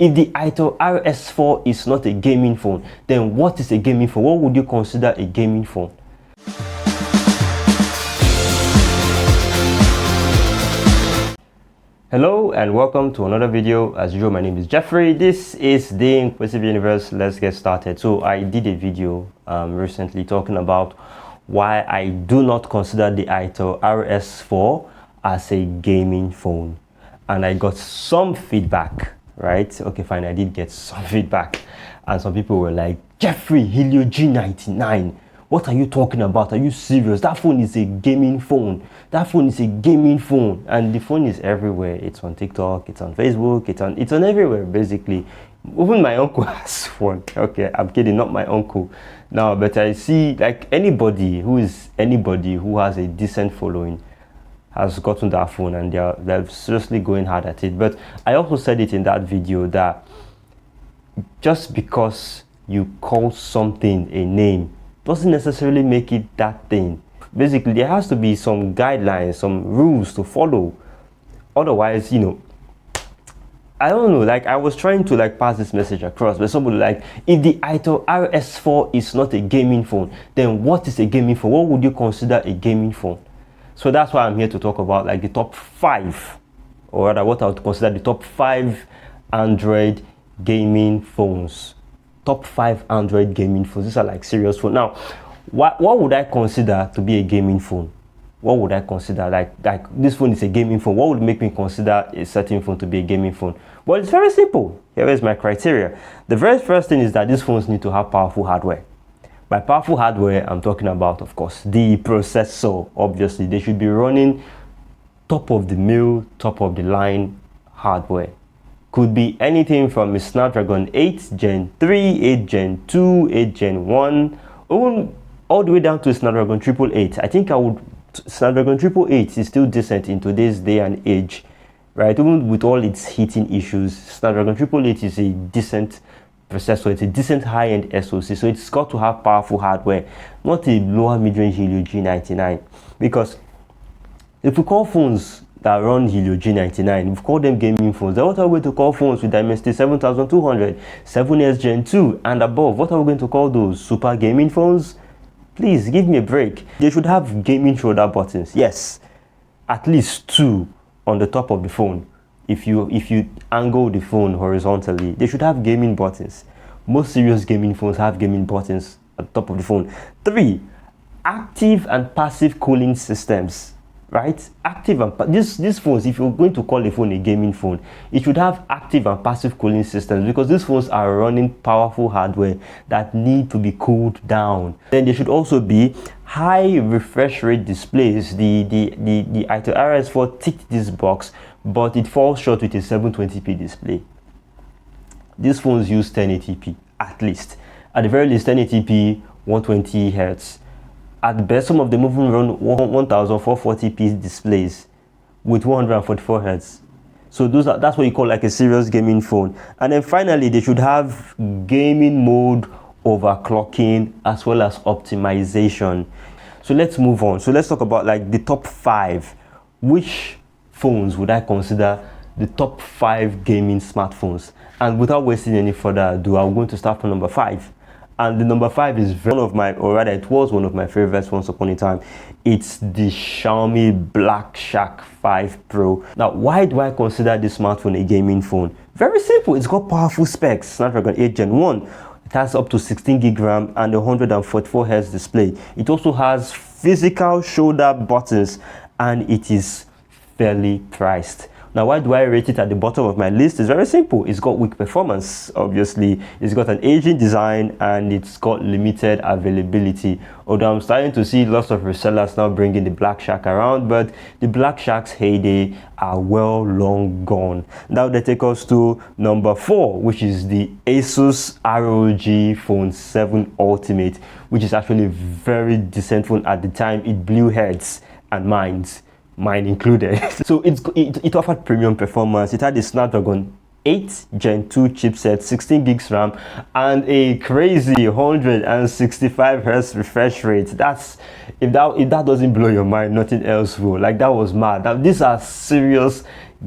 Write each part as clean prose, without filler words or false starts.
If the Itel RS4 is not a gaming phone, then what is a gaming phone? What would you consider a gaming phone? Hello and welcome to another video. As usual, my name is Jeffrey. This is the Inquisitive Universe. Let's get started. So I did a video recently talking about why I do not consider the Itel RS4 as a gaming phone, and I got some feedback. Right? Okay, fine. I did get some feedback, and some people were like, Jeffrey, Helio G99. What are you talking about? Are you serious? That phone is a gaming phone. That phone is a gaming phone. And the phone is everywhere. It's on TikTok, it's on Facebook, it's on everywhere, basically. Even my uncle has one. Okay, I'm kidding, not my uncle. Now, but I see like anybody who has a decent following has gotten that phone, and they're seriously going hard at it. But I also said it in that video that just because you call something a name doesn't necessarily make it that thing. Basically, there has to be some guidelines, some rules to follow. Otherwise, I don't know, like I was trying to like pass this message across, but somebody like, if the Itel RS4 is not a gaming phone, then what is a gaming phone? What would you consider a gaming phone? So that's why I'm here to talk about like the top 5, or rather what I would consider the top 5 Android gaming phones. Top 5 Android gaming phones. These are like serious phones. Now, what would I consider to be a gaming phone? What would I consider like this phone is a gaming phone? What would make me consider a certain phone to be a gaming phone? Well, it's very simple. Here is my criteria. The very first thing is that these phones need to have powerful hardware. By powerful hardware, I'm talking about, of course, the processor. Obviously, they should be running top of the mill, top of the line hardware. Could be anything from a Snapdragon 8 Gen 3, 8 Gen 2, 8 Gen 1, even all the way down to Snapdragon 888. I think Snapdragon 888 is still decent in today's day and age, right? Even with all its heating issues, Snapdragon 888 is a decent processor. It's a decent high-end SoC, so it's got to have powerful hardware, not a lower mid-range Helio G99. Because if we call phones that run Helio G99, we call them gaming phones, then what are we going to call phones with Dimensity 7200, 7S Gen 2 and above? What are we going to call those? Super gaming phones? Please give me a break. They should have gaming shoulder buttons. Yes, at least 2 on the top of the phone. If you angle the phone horizontally, they should have gaming buttons. Most serious gaming phones have gaming buttons at the top of the phone. 3, active and passive cooling systems. Right? Active and these phones, if you're going to call a phone a gaming phone, it should have active and passive cooling systems, because these phones are running powerful hardware that need to be cooled down. Then there should also be high refresh rate displays. The Itel RS4 ticked this box, but it falls short with a 720p display. These phones use 1080p at least. At the very least, 1080p, 120 Hz. At best, some of them even run 1440p displays with 144 Hz. So that's what you call like a serious gaming phone. And then finally, they should have gaming mode overclocking as well as optimization. So let's move on. So let's talk about like the top 5. Which phones would I consider the top 5 gaming smartphones? And without wasting any further ado, I'm going to start from number 5. And the number 5 is it was one of my favorites once upon a time. It's the Xiaomi Black Shark 5 Pro. Now, why do I consider this smartphone a gaming phone? Very simple. It's got powerful specs. Snapdragon 8 Gen 1. It has up to 16 gig RAM and 144 Hz display. It also has physical shoulder buttons, and it is fairly priced. Now, why do I rate it at the bottom of my list? It's very simple. It's got weak performance, obviously. It's got an aging design, and it's got limited availability. Although I'm starting to see lots of resellers now bringing the Black Shark around, but the Black Shark's heyday are well long gone. Now they take us to number 4, which is the Asus ROG Phone 7 Ultimate, which is actually a very decent phone. At the time, it blew heads and minds, mine included. So it offered premium performance. It had a Snapdragon 8 Gen 2 chipset, 16 gigs RAM, and a crazy 165 Hz refresh rate. That's if that doesn't blow your mind, nothing else will. Like, that was mad. Now, these are serious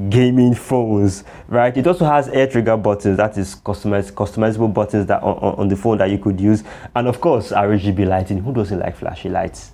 gaming phones, right? It also has air trigger buttons, that is customizable buttons that on the phone that you could use, and of course RGB lighting. Who doesn't like flashy lights?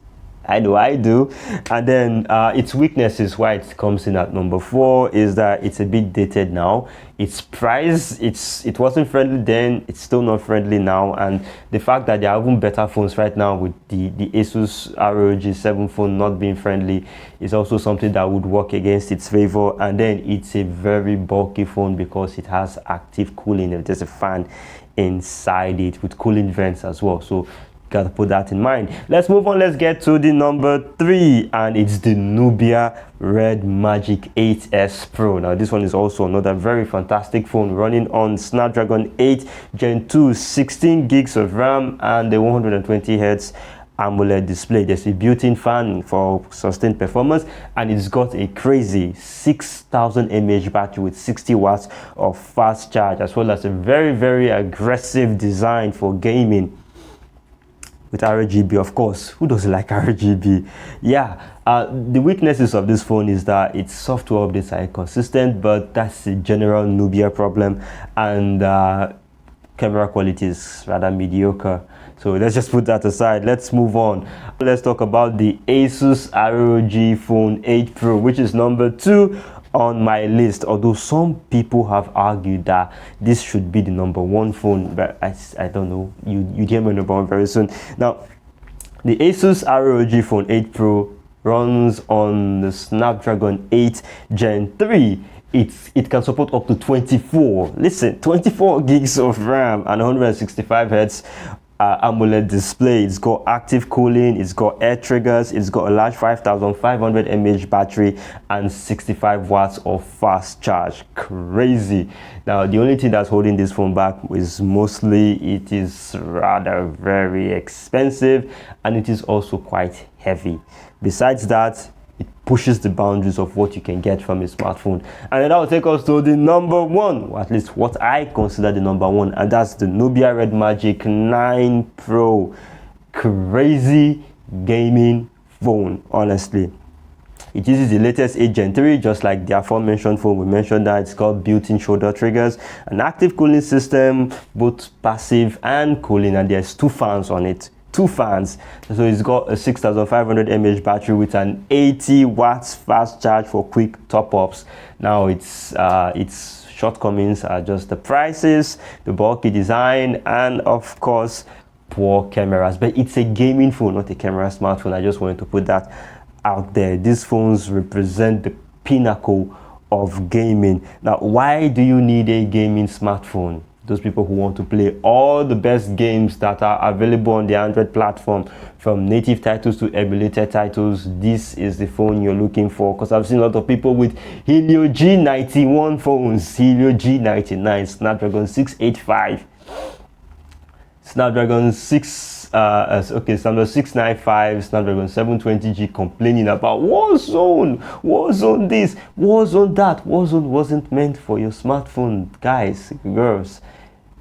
I know I do. And then its weaknesses, why it comes in at number 4, is that it's a bit dated now. Its price, it wasn't friendly then, it's still not friendly now, and the fact that there are even better phones right now with the Asus ROG 7 phone not being friendly is also something that would work against its favor. And then it's a very bulky phone because it has active cooling. There's a fan inside it with cooling vents as well, so gotta put that in mind. Let's move on. Let's get to the number 3, and it's the Nubia Red Magic 8S Pro. Now, this one is also another very fantastic phone running on Snapdragon 8 Gen 2, 16 gigs of RAM, and the 120 Hz AMOLED display. There's a built-in fan for sustained performance, and it's got a crazy 6000 mAh battery with 60 watts of fast charge, as well as a very aggressive design for gaming with RGB. Of course, who doesn't like RGB? Yeah. The weaknesses of this phone is that its software updates are inconsistent, but that's a general Nubia problem, and camera quality is rather mediocre. So let's just put that aside. Let's move on. Let's talk about the Asus ROG Phone 8 Pro, which is number 2 on my list, although some people have argued that this should be the number 1 phone, but I don't know. You hear my number 1 very soon. Now, the Asus ROG Phone 8 Pro runs on the Snapdragon 8 Gen 3. It can support up to 24 gigs of RAM and 165 Hz AMOLED display. It's got active cooling, it's got air triggers, it's got a large 5500 mAh battery, and 65 watts of fast charge. Crazy. Now, the only thing that's holding this phone back is mostly it is rather very expensive, and it is also quite heavy. Besides that, it pushes the boundaries of what you can get from a smartphone. And that will take us to the number 1, or at least what I consider the number 1, and that's the Nubia Red Magic 9 Pro. Crazy gaming phone, honestly. It uses the latest 8 Gen 3, just like the aforementioned phone. We mentioned that it's got built-in shoulder triggers, an active cooling system, both passive and cooling, and there's 2 fans on it. 2 fans. So it's got a 6500 mAh battery with an 80 watts fast charge for quick top-ups. Now, its shortcomings are just the prices, the bulky design, and of course poor cameras. But it's a gaming phone, not a camera smartphone. I just wanted to put that out there. These phones represent the pinnacle of gaming. Now, why do you need a gaming smartphone? Those people who want to play all the best games that are available on the Android platform, from native titles to emulated titles, this is the phone you're looking for. Because I've seen a lot of people with Helio G91 phones, Helio G99, Snapdragon 685, Snapdragon 695, Snapdragon 720G, complaining about Warzone this, Warzone that. Warzone wasn't meant for your smartphone, guys, girls.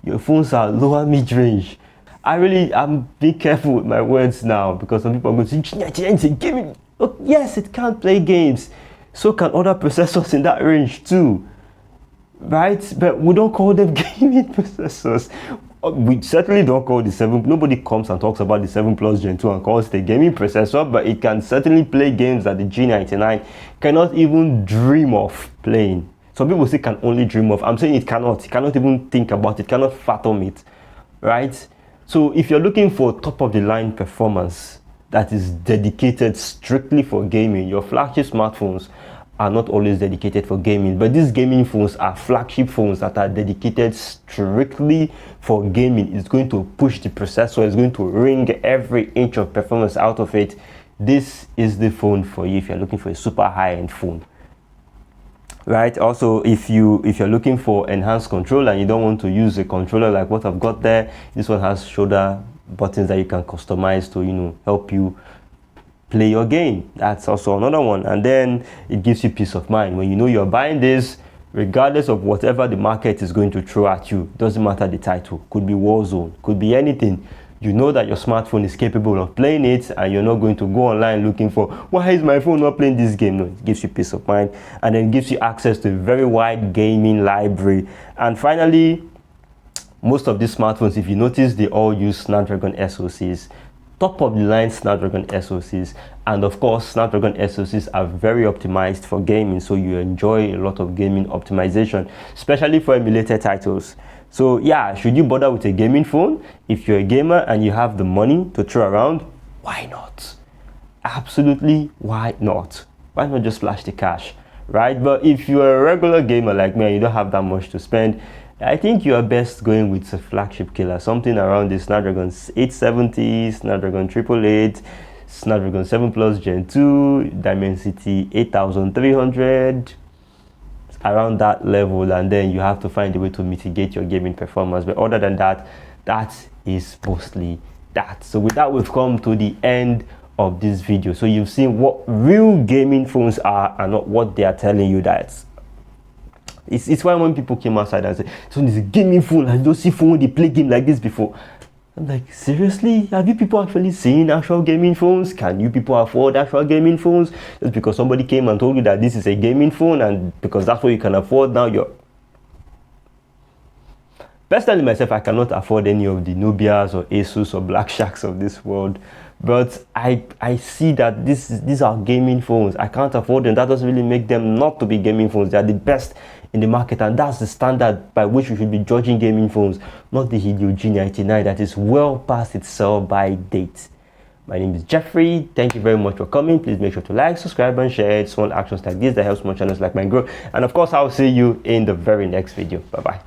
Your phones are lower mid-range. I'm being careful with my words now, because some people are going to say gaming. Oh, yes, it can play games. So can other processors in that range too, right? But we don't call them gaming processors. We certainly don't call the 7. Nobody comes and talks about the 7 Plus Gen 2 and calls it a gaming processor, but it can certainly play games that the G99 cannot even dream of playing. Some people say can only dream of. I'm saying it cannot. It cannot even think about it, cannot fathom it, right? So if you're looking for top-of-the-line performance that is dedicated strictly for gaming, your flagship smartphones are not always dedicated for gaming, but these gaming phones are flagship phones that are dedicated strictly for gaming. It's going to push the processor, it's going to wring every inch of performance out of it. This is the phone for you if you're looking for a super high-end phone, right? Also, if you're looking for enhanced control and you don't want to use a controller like what I've got there, this one has shoulder buttons that you can customize to help you play your game. That's also another one. And then it gives you peace of mind when you know you're buying this regardless of whatever the market is going to throw at you. Doesn't matter the title, could be Warzone, could be anything. You know that your smartphone is capable of playing it, and you're not going to go online looking for, why is my phone not playing this game? No, it gives you peace of mind, and then gives you access to a very wide gaming library. And finally, most of these smartphones, if you notice, they all use Snapdragon SoCs, top of the line Snapdragon SoCs. And of course, Snapdragon SoCs are very optimized for gaming, so you enjoy a lot of gaming optimization, especially for emulated titles. So yeah, should you bother with a gaming phone? If you're a gamer and you have the money to throw around, why not? Absolutely, why not? Why not just flash the cash, right? But if you're a regular gamer like me and you don't have that much to spend, I think you are best going with a flagship killer, something around the Snapdragon 870, Snapdragon 888, Snapdragon 7 Plus Gen 2, Dimensity 8300, around that level, and then you have to find a way to mitigate your gaming performance. But other than that, that is mostly that. So with that, we've come to the end of this video. So you've seen what real gaming phones are and not what they are telling you that it's why when people came outside and said, so this is a gaming phone, I don't see phone they play game like this before. I'm like, seriously? Have you people actually seen actual gaming phones? Can you people afford actual gaming phones? Just because somebody came and told you that this is a gaming phone and because that's what you can afford, now you're... Personally myself, I cannot afford any of the Nubias or Asus or Black Sharks of this world. But I see that these are gaming phones. I can't afford them. That doesn't really make them not to be gaming phones. They are the best in the market, and that's the standard by which we should be judging gaming phones, not the Hideo 99 that is well past its sell-by date. My name is Jeffrey. Thank you very much for coming. Please make sure to like, subscribe, and share. Small actions like this that helps more channels like mine grow. And of course, I'll see you in the very next video. Bye-bye.